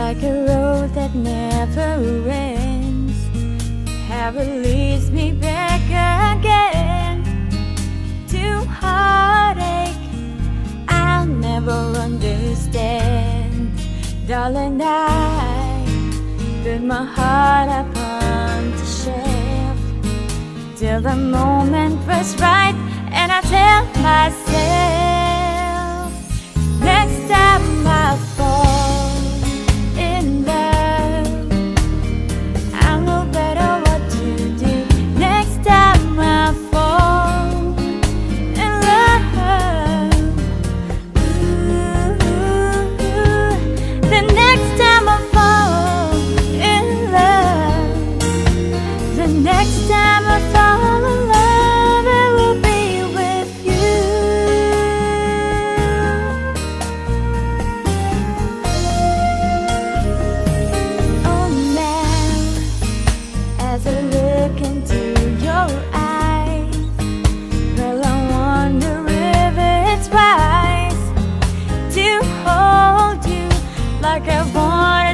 like a road that never ends. Ever leads me back again to heartache I'll never understand. Darling, I put my heart upon the shelf till the moment was right, and I tell myself, next time I fall in love, I know better what to do. Next time I fall in love, the next time I fall in love, the next time I fall in love, it will be with you. Oh, now as I look into your eyes, girl, I wonder if it's wise to hold you like I want.